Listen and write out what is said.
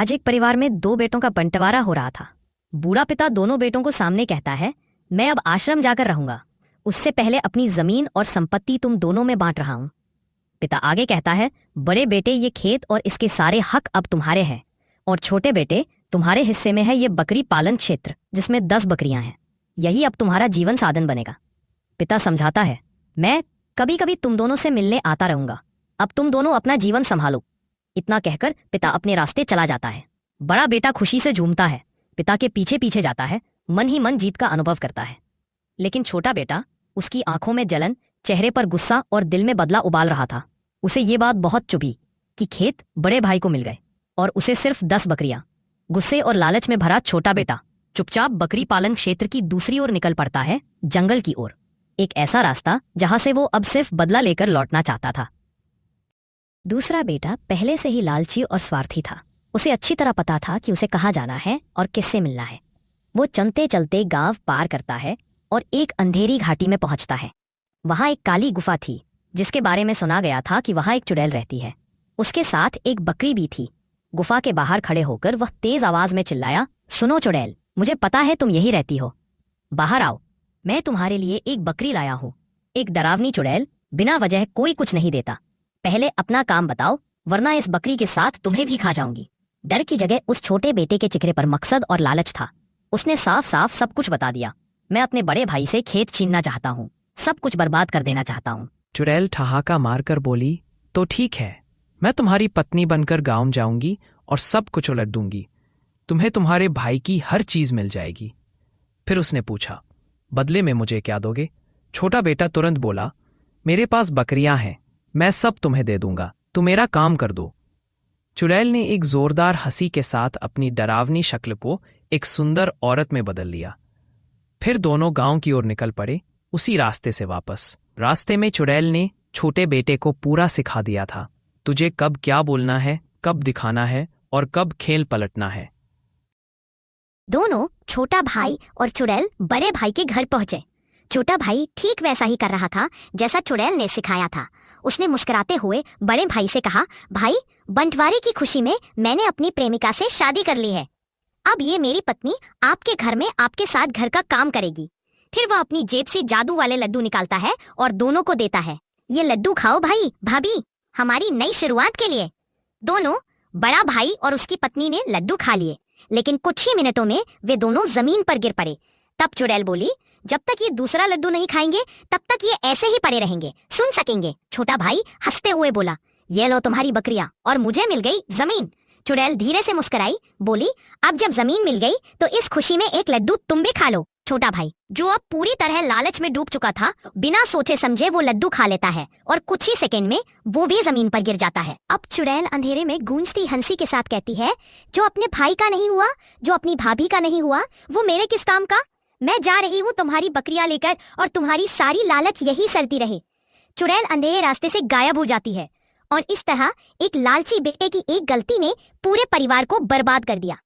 आज एक परिवार में दो बेटों का बंटवारा हो रहा था। बूढ़ा पिता दोनों बेटों को सामने कहता है, मैं अब आश्रम जाकर रहूंगा, उससे पहले अपनी जमीन और संपत्ति तुम दोनों में बांट रहा हूं। पिता आगे कहता है, बड़े बेटे ये खेत और इसके सारे हक अब तुम्हारे हैं, और छोटे बेटे तुम्हारे हिस्से में है ये बकरी पालन क्षेत्र जिसमें 10 बकरियां हैं। यही अब तुम्हारा जीवन साधन बनेगा। पिता समझाता है, मैं कभी कभी तुम दोनों से मिलने आता रहूंगा, अब तुम दोनों अपना जीवन संभालो। इतना कहकर पिता अपने रास्ते चला जाता है। बड़ा बेटा खुशी से झूमता है, पिता के पीछे पीछे जाता है, मन ही मन जीत का अनुभव करता है। लेकिन छोटा बेटा, उसकी आंखों में जलन, चेहरे पर गुस्सा और दिल में बदला उबाल रहा था। उसे ये बात बहुत चुभी कि खेत बड़े भाई को मिल गए और उसे सिर्फ 10 बकरियां। गुस्से और लालच में भरा छोटा बेटा चुपचाप बकरी पालन क्षेत्र की दूसरी ओर निकल पड़ता है, जंगल की ओर। एक ऐसा रास्ता जहां से वो अब सिर्फ बदला लेकर लौटना चाहता था। दूसरा बेटा पहले से ही लालची और स्वार्थी था। उसे अच्छी तरह पता था कि उसे कहाँ जाना है और किससे मिलना है। वो चलते चलते गांव पार करता है और एक अंधेरी घाटी में पहुंचता है। वहां एक काली गुफा थी जिसके बारे में सुना गया था कि वहां एक चुड़ैल रहती है। उसके साथ एक बकरी भी थी। गुफा के बाहर खड़े होकर वह तेज आवाज में चिल्लाया, सुनो चुड़ैल, मुझे पता है तुम यही रहती हो, बाहर आओ, मैं तुम्हारे लिए एक बकरी लाया हूं। एक डरावनी चुड़ैल बिना वजह कोई कुछ नहीं देता। पहले अपना काम बताओ, वरना इस बकरी के साथ तुम्हें भी खा जाऊंगी। डर की जगह उस छोटे बेटे के चेहरे पर मकसद और लालच था। उसने साफ साफ सब कुछ बता दिया। मैं अपने बड़े भाई से खेत छीनना चाहता हूँ, सब कुछ बर्बाद कर देना चाहता हूँ। चुड़ैल ठहाका मारकर बोली, तो ठीक है, मैं तुम्हारी पत्नी बनकर गांव जाऊंगी और सब कुछ उलट दूंगी। तुम्हें तुम्हारे भाई की हर चीज मिल जाएगी। फिर उसने पूछा, बदले में मुझे क्या दोगे? छोटा बेटा तुरंत बोला, मेरे पास बकरियां हैं, मैं सब तुम्हें दे दूंगा, तुम मेरा काम कर दो। चुड़ैल ने एक जोरदार हंसी के साथ अपनी डरावनी शक्ल को एक सुंदर औरत में बदल लिया। फिर दोनों गांव की ओर निकल पड़े, उसी रास्ते से वापस। रास्ते में चुड़ैल ने छोटे बेटे को पूरा सिखा दिया था, तुझे कब क्या बोलना है, कब दिखाना है और कब खेल पलटना है। दोनों, छोटा भाई और चुड़ैल, बड़े भाई के घर पहुंचे। छोटा भाई ठीक वैसा ही कर रहा था जैसा चुड़ैल ने सिखाया था। उसने मुस्कुराते हुए बड़े भाई से कहा, भाई, बंटवारे की खुशी में मैंने अपनी प्रेमिका से शादी कर ली है। अब ये मेरी पत्नी आपके घर में आपके साथ घर का काम करेगी। फिर वह अपनी जेब से जादू वाले लड्डू निकालता है और दोनों को देता है। ये लड्डू खाओ भाई, भाभी, हमारी नई शुरुआत के लिए। दोनों, बड़ा भाई और उसकी पत्नी ने लड्डू खा लिए, लेकिन कुछ ही मिनटों में वे दोनों जमीन पर गिर पड़े। तब चुड़ैल बोली, जब तक ये दूसरा लड्डू नहीं खाएंगे तब तक ये ऐसे ही पड़े रहेंगे, सुन सकेंगे। छोटा भाई हंसते हुए बोला, ये लो तुम्हारी बकरियां और मुझे मिल गई जमीन। चुड़ैल धीरे से मुस्कुराई, बोली, अब जब जमीन मिल गई तो इस खुशी में एक लड्डू तुम भी खा लो। छोटा भाई, जो अब पूरी तरह लालच में डूब चुका था, बिना सोचे समझे वो लड्डू खा लेता है और कुछ ही सेकंड में वो भी जमीन पर गिर जाता है। अब चुड़ैल अंधेरे में गूंजती हंसी के साथ कहती है, जो अपने भाई का नहीं हुआ, जो अपनी भाभी का नहीं हुआ, वो मेरे किस काम का? मैं जा रही हूँ तुम्हारी बकरियां लेकर और तुम्हारी सारी लालच यही सरती रहे। चुड़ैल अंधेरे रास्ते से गायब हो जाती है और इस तरह एक लालची बेटे की एक गलती ने पूरे परिवार को बर्बाद कर दिया।